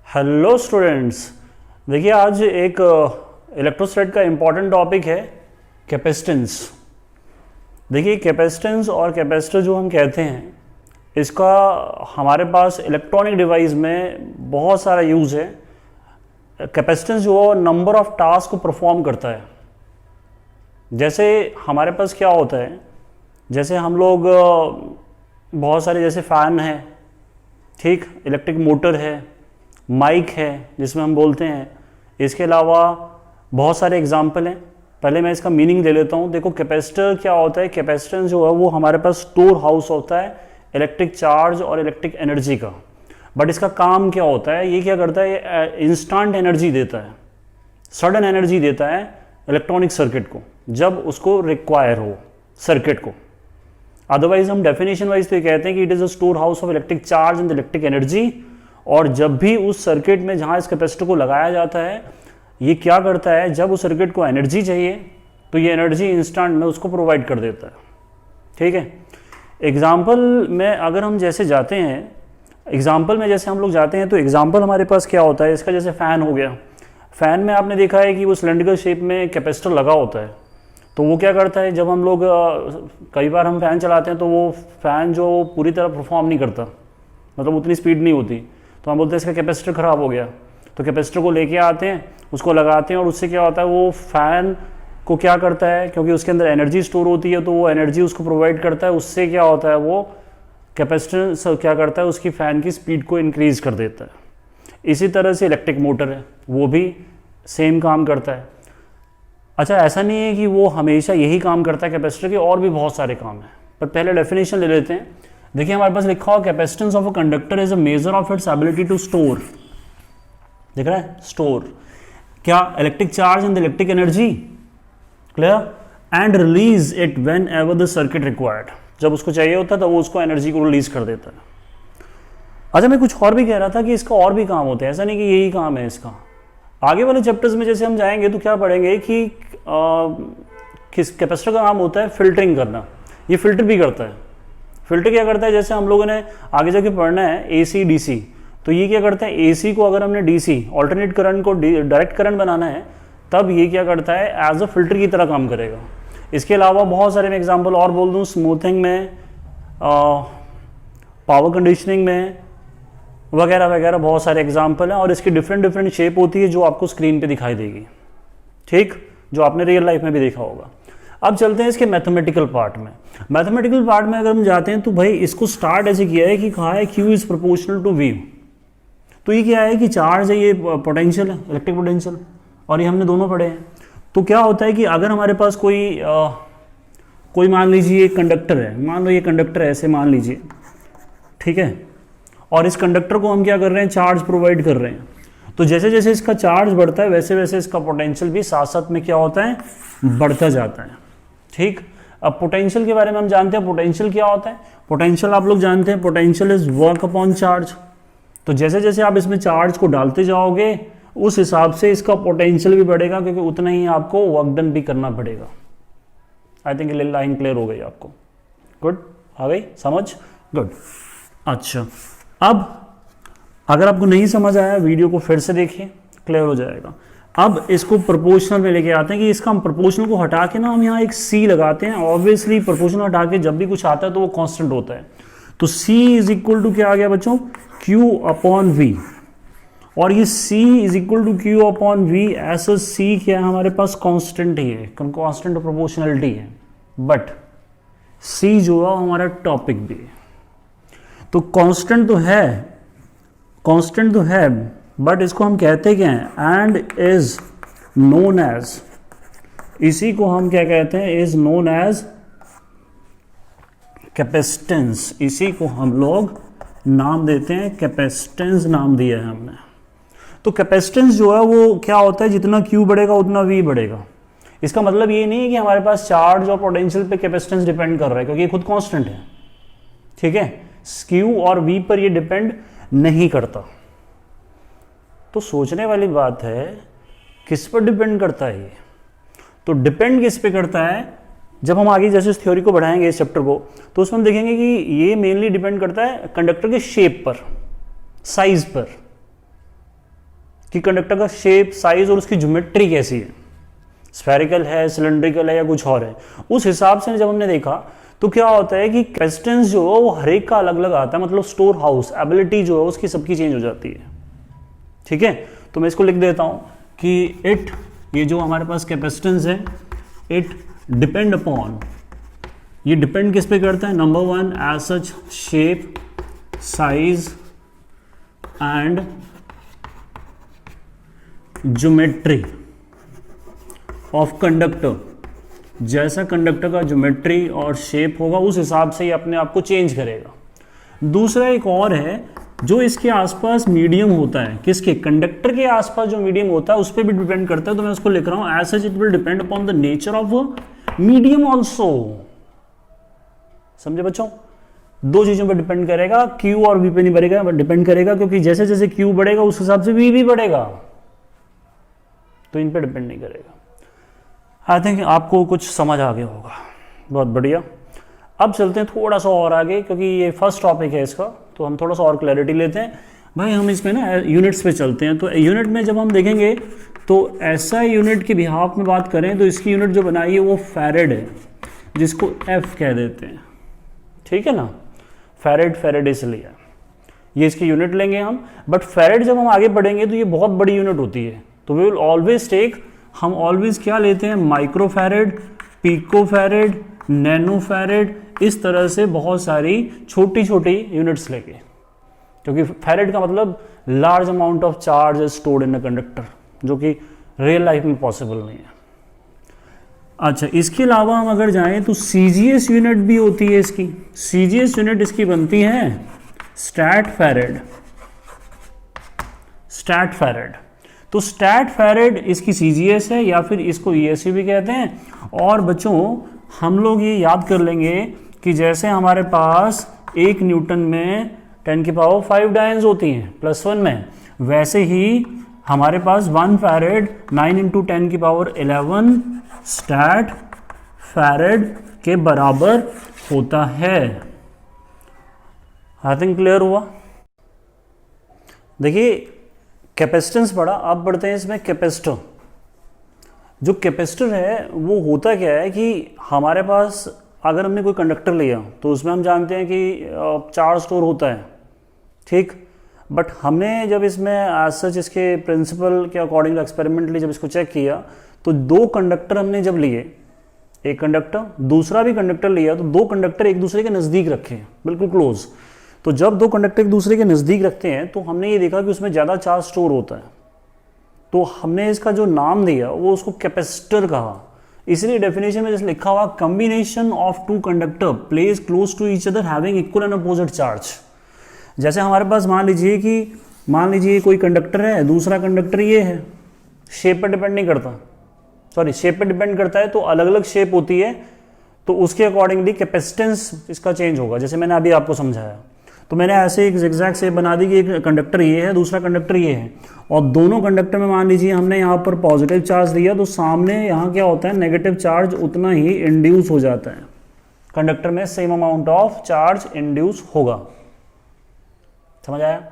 Hello students, देखिए आज एक इलेक्ट्रोस्टैट का इम्पॉर्टेंट टॉपिक है कैपेसिटेंस। देखिए कैपेसिटेंस और कैपेसिटर जो हम कहते हैं इसका हमारे पास इलेक्ट्रॉनिक डिवाइस में बहुत सारा यूज़ है। कैपेसिटेंस जो है नंबर ऑफ टास्क को परफॉर्म करता है। जैसे हमारे पास क्या होता है, जैसे हम लोग बहुत सारे जैसे फ़ैन है, ठीक, इलेक्ट्रिक मोटर है, माइक है जिसमें हम बोलते हैं। इसके अलावा बहुत सारे एग्जाम्पल हैं। पहले मैं इसका मीनिंग ले लेता हूँ। देखो कैपेसिटर क्या होता है, कैपेसिटेंस जो है वो हमारे पास स्टोर हाउस होता है इलेक्ट्रिक चार्ज और इलेक्ट्रिक एनर्जी का। बट इसका काम क्या होता है, ये क्या करता है, ये इंस्टेंट एनर्जी देता है, सडन एनर्जी देता है इलेक्ट्रॉनिक सर्किट को जब उसको रिक्वायर हो सर्किट को। अदरवाइज हम डेफिनेशन वाइज तो ये कहते हैं कि it is a store house of electric charge and electric energy. और जब भी उस सर्किट में जहाँ इस कैपेसिटर को लगाया जाता है, ये क्या करता है, जब उस सर्किट को एनर्जी चाहिए तो ये एनर्जी इंस्टेंट में उसको प्रोवाइड कर देता है। ठीक है, एग्जाम्पल में अगर हम जैसे जाते हैं, एग्जाम्पल में जैसे हम लोग जाते हैं तो एग्जाम्पल हमारे पास क्या होता है, इसका जैसे फ़ैन हो गया। फ़ैन में आपने देखा है कि वो सिलेंड्रिकल शेप में कैपेसिटर लगा होता है। तो वो क्या करता है, जब हम लोग कई बार हम फ़ैन चलाते हैं तो वो फ़ैन जो पूरी तरह परफॉर्म नहीं करता, मतलब उतनी स्पीड नहीं होती, तो हम बोलते हैं इसका कैपेसिटर ख़राब हो गया। तो कैपेसिटर को लेके आते हैं, उसको लगाते हैं और उससे क्या होता है, वो फ़ैन को क्या करता है, क्योंकि उसके अंदर एनर्जी स्टोर होती है तो वो एनर्जी उसको प्रोवाइड करता है। उससे क्या होता है, वो कैपेसिटर क्या करता है, उसकी फ़ैन की स्पीड को इंक्रीज़ कर देता है। इसी तरह से इलेक्ट्रिक मोटर है, वो भी सेम काम करता है। अच्छा, ऐसा नहीं है कि वो हमेशा यही काम करता है कैपेसिटर के, और भी बहुत सारे काम हैं, पर पहले डेफिनेशन ले लेते हैं। देखिए हमारे पास लिखा हुआ capacitance of a conductor is a measure of its ability to store, दिख रहा है, स्टोर क्या, electric charge and electric energy, clear, and release it whenever the circuit required. जब उसको चाहिए होता है तो वो उसको एनर्जी को रिलीज कर देता है। अच्छा, मैं कुछ और भी कह रहा था कि इसका और भी काम होते हैं, ऐसा नहीं कि यही काम है इसका। आगे वाले चैप्टर्स में जैसे हम जाएंगे तो क्या पढ़ेंगे कि किस कैपेसिटर का काम होता है फिल्टरिंग करना। ये फिल्टर भी करता है। फिल्टर क्या करता है, जैसे हम लोगों ने आगे जाके पढ़ना है एसी डीसी, तो ये क्या करता है, एसी को अगर हमने डीसी ऑल्टरनेट करंट को डायरेक्ट करंट बनाना है तब ये क्या करता है, एज अ फिल्टर की तरह काम करेगा। इसके अलावा बहुत सारे मैं एग्जांपल और बोल दूँ, स्मूथिंग में, पावर कंडीशनिंग में वगैरह वगैरह बहुत सारे एग्जाम्पल हैं। और इसकी डिफरेंट डिफरेंट शेप होती है जो आपको स्क्रीन पे दिखाई देगी, ठीक, जो आपने रियल लाइफ में भी देखा होगा। अब चलते हैं इसके मैथमेटिकल पार्ट में। मैथमेटिकल पार्ट में अगर हम जाते हैं तो भाई इसको स्टार्ट ऐसे किया है कि कहा है Q is proportional to V। तो ये क्या है कि चार्ज है, ये पोटेंशियल है, इलेक्ट्रिक पोटेंशियल, और ये हमने दोनों पढ़े हैं। तो क्या होता है कि अगर हमारे पास कोई मान लीजिए एक कंडक्टर है, मान लो ये कंडक्टर है ऐसे मान लीजिए, ठीक है, और इस कंडक्टर को हम क्या कर रहे हैं, चार्ज प्रोवाइड कर रहे हैं। तो जैसे जैसे इसका चार्ज बढ़ता है वैसे वैसे इसका पोटेंशियल भी साथ साथ में क्या होता है, बढ़ता जाता है। ठीक, अब पोटेंशियल के बारे में हम जानते हैं, पोटेंशियल क्या होता है। पोटेंशियल आप लोग जानते हैं, potential is work upon charge. तो जैसे जैसे आप इसमें चार्ज को डालते जाओगे उस हिसाब से इसका पोटेंशियल भी बढ़ेगा, क्योंकि उतना ही आपको वर्क डन भी करना पड़ेगा। आई थिंक लाइन क्लियर हो गई आपको, गुड, आ गई समझ, गुड। अच्छा, अब अगर आपको नहीं समझ आया वीडियो को फिर से देखिए, क्लियर हो जाएगा। अब इसको प्रोपोर्शनल में लेके आते हैं कि इसका हम प्रोपोर्शनल को हटा के ना हम यहाँ एक C लगाते हैं। ऑब्वियसली प्रोपोर्शनल हटा के जब भी कुछ आता है तो वो कांस्टेंट होता है। तो C इज इक्वल टू क्या आ गया बच्चों, Q अपॉन V। और ये C is equal to Q upon V, ऐसा C क्या है हमारे पास, कांस्टेंट ही है, कांस्टेंट प्रोपोर्शनलिटी है। बट C जो है हमारा टॉपिक भी है, तो कांस्टेंट तो है, बट इसको हम कहते क्या हैं, एंड इज नोन एज, इसी को हम क्या कहते हैं, इज नोन एज कैपेसिटेंस। इसी को हम लोग नाम देते हैं कैपेसिटेंस, नाम दिया है हमने। तो कैपेसिटेंस जो है वो क्या होता है, जितना Q बढ़ेगा उतना V बढ़ेगा। इसका मतलब ये नहीं है कि हमारे पास चार्ज और पोटेंशियल पे कैपेसिटेंस डिपेंड कर रहा है, क्योंकि ये खुद कांस्टेंट है, ठीक है। Q और V पर ये डिपेंड नहीं करता। तो सोचने वाली बात है, किस पर डिपेंड करता है ये, तो डिपेंड किस पे करता है, जब हम आगे जैसे इस थ्योरी को बढ़ाएंगे इस चैप्टर को, तो उसमें हम देखेंगे कि ये मेनली डिपेंड करता है कंडक्टर के शेप पर, साइज पर। कि कंडक्टर का शेप, साइज और उसकी ज्योमेट्री कैसी है, स्फेरिकल है, सिलेंड्रिकल है या कुछ और है। उस हिसाब से जब हमने देखा तो क्या होता है कि कैपेसिटेंस जो है वो हर एक का अलग अलग आता है, मतलब स्टोर हाउस एबिलिटी जो है उसकी सबकी चेंज हो जाती है। ठीक है, तो मैं इसको लिख देता हूं कि इट, ये जो हमारे पास कैपेसिटेंस है, इट डिपेंड अपॉन, ये डिपेंड किस पे करता है, number one as such shape, size and geometry of conductor. जैसा कंडक्टर का ज्योमेट्री और शेप होगा उस हिसाब से ये अपने आप को चेंज करेगा। दूसरा एक और है, जो इसके आसपास मीडियम होता है, किसके, कंडक्टर के आसपास जो मीडियम होता है उस पर भी डिपेंड करता है। तो मैं उसको लिख रहा हूं as such it will depend upon the nature of medium also. समझे बच्चों, दो चीजों पर डिपेंड करेगा, क्यू और वी पे नहीं बढ़ेगा, बट डिपेंड करेगा, क्योंकि जैसे जैसे क्यू बढ़ेगा उस हिसाब से वी भी बढ़ेगा, तो इन पे डिपेंड नहीं करेगा। आई थिंक आपको कुछ समझ आ गया होगा, बहुत बढ़िया। अब चलते हैं थोड़ा सा और आगे, क्योंकि ये फर्स्ट टॉपिक है इसका, तो हम थोड़ा सा और क्लैरिटी लेते हैं। भाई हम इसमें ना यूनिट्स पे चलते हैं। तो यूनिट में जब हम देखेंगे तो ऐसा यूनिट के बिहाफ में बात करें तो इसकी यूनिट जो बनाई है वो फैरेड है, जिसको एफ कह देते हैं। ठीक है ना, फैरेड इसलिए ये इसकी यूनिट लेंगे हम। बट फैरेड जब हम आगे बढ़ेंगे तो ये बहुत बड़ी यूनिट होती है, तो वी विल ऑलवेज टेक, हम ऑलवेज क्या लेते हैं, micro farad, pico farad, nano farad, इस तरह से बहुत सारी छोटी छोटी यूनिट्स लेके, क्योंकि फैरेड का मतलब large amount of charge is stored in a conductor, जो कि रियल लाइफ में पॉसिबल नहीं है। अच्छा, इसके अलावा हम अगर जाएं तो सीजीएस यूनिट भी होती है इसकी। सीजीएस यूनिट इसकी बनती है स्टैट फैरेड। स्टैट फैरेड, तो स्टैट फैरेड इसकी सीजीएस है, या फिर इसको ईएसयू भी कहते हैं। और बच्चों हम लोग ये याद कर लेंगे कि जैसे हमारे पास 1 न्यूटन में 10⁵ डायन्स होती हैं +1 में, वैसे ही हमारे पास 1 फैरेड 9 × 10⁻11 स्टैट फैरेड के बराबर होता है। आई थिंक क्लियर हुआ। देखिए कैपेसिटेंस पढ़ा, अब बढ़ते हैं इसमें कैपेसिटर। जो कैपेसिटर है वो होता क्या है कि हमारे पास अगर हमने कोई कंडक्टर लिया तो उसमें हम जानते हैं कि चार्ज स्टोर होता है, ठीक। बट हमने जब इसमें एज सच इसके प्रिंसिपल के अकॉर्डिंग एक्सपेरिमेंटली जब इसको चेक किया तो 2 कंडक्टर हमने जब लिए, एक कंडक्टर दूसरा भी कंडक्टर लिया, तो 2 कंडक्टर एक दूसरे के नज़दीक रखे, बिल्कुल क्लोज। तो जब 2 कंडक्टर एक दूसरे के नज़दीक रखते हैं तो हमने ये देखा कि उसमें ज़्यादा चार्ज स्टोर होता है, तो हमने इसका जो नाम दिया वो उसको कैपेसिटर कहा। इसलिए डेफिनेशन में जैसे लिखा हुआ, combination of 2 conductor place close to each other having equal and opposite charge. जैसे हमारे पास मान लीजिए कोई कंडक्टर है, दूसरा कंडक्टर ये है, शेप पर डिपेंड नहीं करता, सॉरी शेप पर डिपेंड करता है, तो अलग अलग शेप होती है, तो उसके अकॉर्डिंगली कैपेसिटेंस इसका चेंज होगा। जैसे मैंने अभी आपको समझाया, तो मैंने ऐसे एक ज़िगज़ैग शेप बना दी कि एक कंडक्टर ये है, दूसरा कंडक्टर ये है, और दोनों कंडक्टर में मान लीजिए हमने यहाँ पर पॉजिटिव चार्ज दिया, तो सामने यहाँ क्या होता है, नेगेटिव चार्ज उतना ही इंड्यूस हो जाता है, कंडक्टर में same amount of charge induce होगा। समझ आया?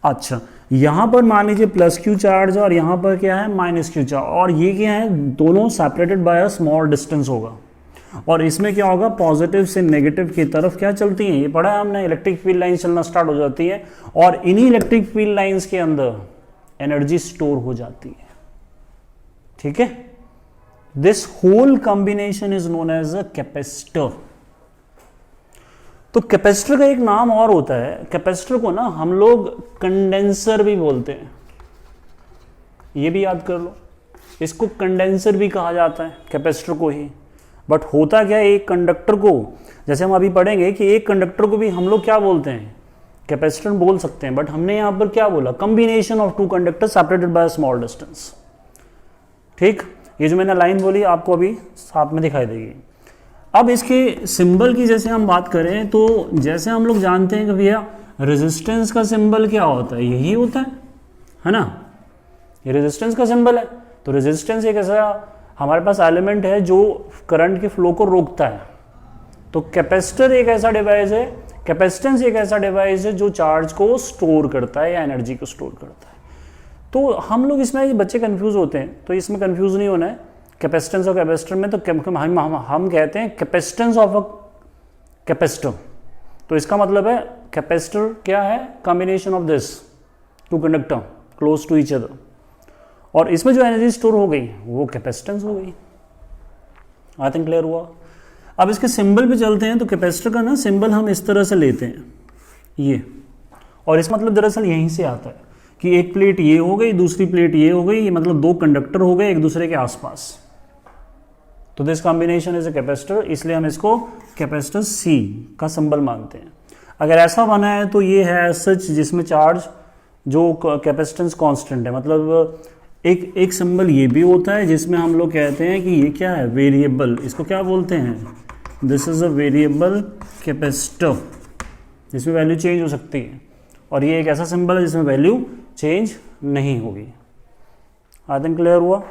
अच्छा, यहाँ पर मान लीजिए +q चार्ज और यहाँ पर क्या है -q चार्ज, और ये क्या है, दोनों separated by a small distance होगा। और इसमें क्या होगा, पॉजिटिव से नेगेटिव की तरफ क्या चलती हैं, ये पढ़ा है हमने, इलेक्ट्रिक फील्ड लाइन चलना स्टार्ट हो जाती है, और इन्हीं इलेक्ट्रिक फील्ड लाइंस के अंदर एनर्जी स्टोर हो जाती है। ठीक है, this whole combination is known as a capacitor. तो कैपेसिटर का एक नाम और होता है, कैपेसिटर को ना हम लोग कंडेंसर भी बोलते हैं, ये भी याद कर लो, इसको कंडेंसर भी कहा जाता है कैपेसिटर को ही। बट होता क्या है, एक कंडक्टर को, जैसे हम अभी पढ़ेंगे कि एक कंडक्टर को भी हम लोग क्या बोलते हैं, कैपेसिटर बोल सकते हैं, बट हमने यहां पर क्या बोला, combination of 2 conductor separated by small distance. ठीक, ये जो मैंने लाइन बोली आपको अभी साथ में दिखाई देगी। अब इसके सिंबल की जैसे हम बात करें तो जैसे हम लोग जानते हैं कि भैया रेजिस्टेंस का सिंबल क्या होता है, यही होता है ना, ये रेजिस्टेंस का सिंबल है। तो रेजिस्टेंस एक ऐसा हमारे पास एलिमेंट है जो करंट के फ्लो को रोकता है। तो कैपेसिटर एक ऐसा डिवाइस है, कैपेसिटेंस एक ऐसा डिवाइस है जो चार्ज को स्टोर करता है या एनर्जी को स्टोर करता है। तो हम लोग इसमें बच्चे कंफ्यूज होते हैं, तो इसमें कंफ्यूज नहीं होना है। कैपेसिटेंस और कैपेसिटर में तो हम कहते हैं कैपेसिटेंस ऑफ अ कैपेसिटर, तो इसका मतलब है कैपेसिटर क्या है, combination of this two conductor close to each other, और इसमें जो एनर्जी स्टोर हो गई वो कैपेसिटेंस हो गई। आई थिंक क्लियर हुआ। अब इसके सिंबल पे चलते हैं। तो कैपेसिटर का ना सिंबल हम इस तरह से लेते हैं ये, और इसका मतलब दरअसल यहीं से आता है कि एक प्लेट ये हो गई, दूसरी प्लेट ये हो गई, ये मतलब दो कंडक्टर हो गए एक दूसरे के आसपास, तो this combination is a capacitor, इसलिए हम इसको कैपेसिटर C का सिंबल मानते हैं। अगर ऐसा बना है तो ये है सच जिसमें चार्ज जो कैपेसिटेंस कांस्टेंट है, मतलब एक सिंबल ये भी होता है जिसमें हम लोग कहते हैं कि ये क्या है, वेरिएबल, इसको क्या बोलते हैं, this is a variable capacitor, जिसमें वैल्यू चेंज हो सकती है, और ये एक ऐसा सिंबल है जिसमें वैल्यू चेंज नहीं होगी। आई थिंक क्लियर हुआ।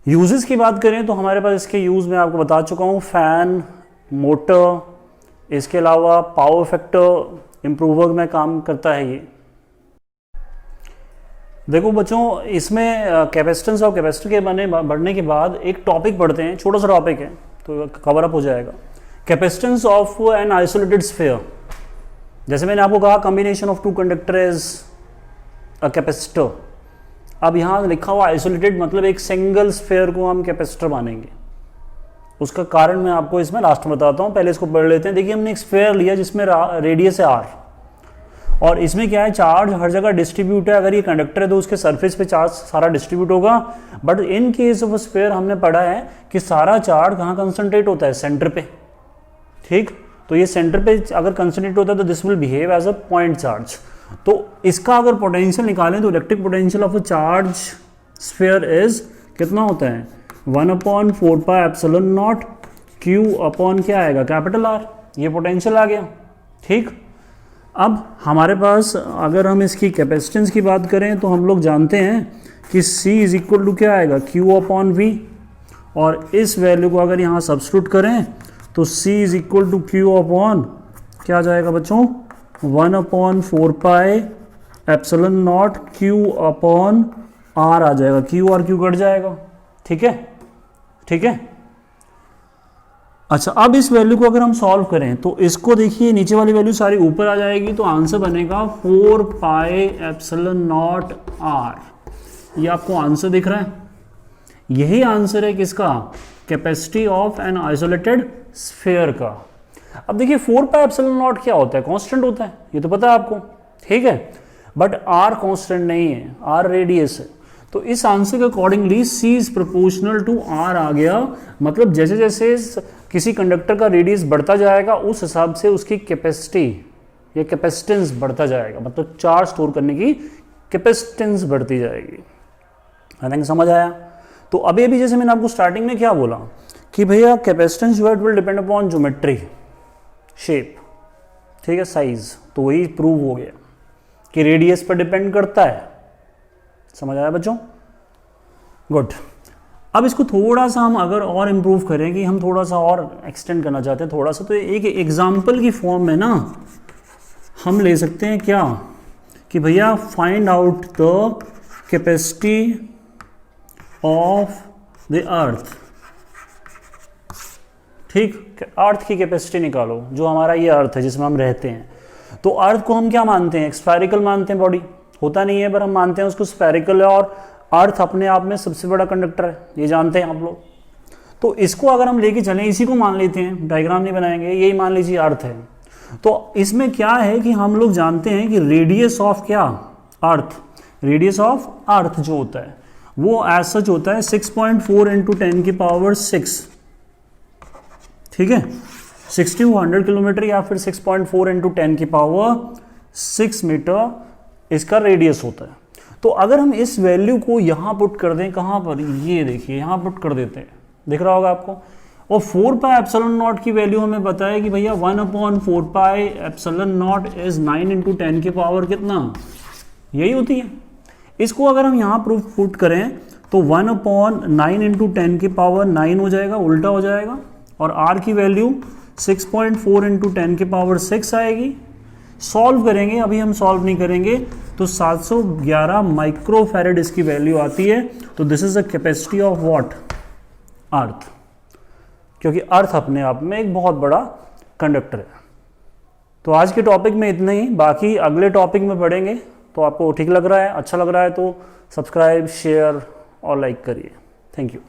यूजेस की बात करें तो हमारे पास इसके यूज मैं आपको बता चुका हूँ, फैन, मोटर, इसके अलावा पावर फैक्टर इम्प्रूवर में काम करता है ये। देखो बच्चों, इसमें कैपेसिटेंस और कैपेसिटर के बढ़ने के बाद एक टॉपिक पढ़ते हैं, छोटा सा टॉपिक है तो कवर अप हो जाएगा। Capacitance of an isolated sphere, जैसे मैंने आपको कहा combination of two conductor is a capacitor. अब यहाँ लिखा हुआ आइसोलेटेड मतलब एक सिंगल स्फीयर को हम कैपेसिटर मानेंगे। उसका कारण मैं आपको इसमें लास्ट में बताता हूँ, पहले इसको पढ़ लेते हैं। देखिए हमने एक स्फीयर लिया जिसमें रेडियस है r, और इसमें क्या है, चार्ज हर जगह डिस्ट्रीब्यूट है। अगर ये कंडक्टर है तो उसके सरफेस पे चार्ज सारा डिस्ट्रीब्यूट होगा, but in case of sphere हमने पढ़ा है कि सारा चार्ज कहाँ कंसंट्रेट होता है, सेंटर पे। ठीक, तो ये सेंटर पे अगर कंसंट्रेट होता है तो this will behave as a point charge. तो इसका अगर पोटेंशियल निकालें तो electric potential of a charge sphere is कितना होता है, 1/4 pi epsilon naught Q upon क्या आएगा, कैपिटल R। ये पोटेंशियल आ गया। ठीक, अब हमारे पास अगर हम इसकी कैपेसिटेंस की बात करें तो हम लोग जानते हैं कि C इज इक्वल टू क्या आएगा, Q अपॉन V, और इस वैल्यू को अगर यहाँ सब्स्टिट्यूट करें तो C is equal to Q upon क्या आ जाएगा बच्चों, 1/4 pi epsilon naught Q upon R आ जाएगा। Q और Q कट जाएगा। ठीक है, ठीक है। अच्छा, अब इस वैल्यू को अगर हम सॉल्व करें तो इसको देखिए, नीचे वाली वैल्यू सारी ऊपर आ जाएगी, तो आंसर बनेगा 4 पाई एप्सिलॉन नॉट R। ये आपको आंसर दिख रहा है, यही आंसर है किसका, capacity of an isolated sphere का। अब देखिए 4 पाई एप्सिलॉन नॉट क्या होता है, कांस्टेंट होता है, ये तो पता है आपको। ठीक है, बट R कांस्टेंट नहीं है, R रेडियस है। तो इस आंसर के accordingly C is proportional to R आ गया। मतलब जैसे जैसे किसी कंडक्टर का रेडियस बढ़ता जाएगा उस हिसाब से उसकी कैपेसिटी या कैपेसिटेंस बढ़ता जाएगा, मतलब चार्ज स्टोर करने की कैपेसिटेंस बढ़ती जाएगी। आई थिंक समझ आया। तो अभी जैसे मैंने आपको स्टार्टिंग में क्या बोला कि भैया कैपेसिटेंस जो है it will depend upon geometry, shape, ठीक है, साइज। तो वही प्रूव हो गया कि रेडियस पर डिपेंड करता है। समझ आया बच्चों? गुड। अब इसको थोड़ा सा हम अगर और इम्प्रूव करें कि हम थोड़ा सा और एक्सटेंड करना चाहते हैं थोड़ा सा, तो एक एग्जाम्पल की फॉर्म में ना हम ले सकते हैं क्या कि भैया find out the capacity of the earth. ठीक, अर्थ की कैपेसिटी निकालो, जो हमारा ये अर्थ है जिसमें हम रहते हैं। तो अर्थ को हम क्या मानते हैं, स्फेरिकल मानते हैं, बॉडी होता नहीं है पर हम मानते हैं उसको स्फेरिकल है, और अर्थ अपने आप में सबसे बड़ा कंडक्टर है, ये जानते हैं आप लोग। तो इसको अगर हम लेके चलें, इसी को मान लेते हैं, डायग्राम नहीं बनाएंगे, यही मान लीजिए अर्थ है। तो इसमें क्या है कि हम लोग जानते हैं कि रेडियस ऑफ क्या, अर्थ, रेडियस ऑफ अर्थ जो होता है वो एज सच होता है 6.4 × 10⁶। ठीक है, 60 to 100 किलोमीटर या फिर 6.4 × 10⁶ मीटर इसका रेडियस होता है। तो अगर हम इस वैल्यू को यहाँ पुट कर दें, कहाँ पर, ये देखिए यहाँ पुट कर देते हैं, दिख रहा होगा आपको। और 4 पाई एप्सिलॉन नॉट की वैल्यू हमें बताया कि भैया 1/4 पाई एप्सिलॉन नॉट इज 9 × 10⁻, कितना, यही होती है। इसको अगर हम यहाँ प्रूफ पुट करें तो 1/9 × 10⁹ हो जाएगा, उल्टा हो जाएगा, और R की वैल्यू 6.4 × 10⁶ आएगी। सॉल्व करेंगे, अभी हम सॉल्व नहीं करेंगे, तो 711 माइक्रोफैरेड इसकी वैल्यू आती है। तो this is the capacity of what, earth, क्योंकि अर्थ अपने आप में एक बहुत बड़ा कंडक्टर है। तो आज के टॉपिक में इतना ही, बाकी अगले टॉपिक में पढ़ेंगे। तो आपको ठीक लग रहा है, अच्छा लग रहा है तो सब्सक्राइब, शेयर और लाइक करिए। Thank you.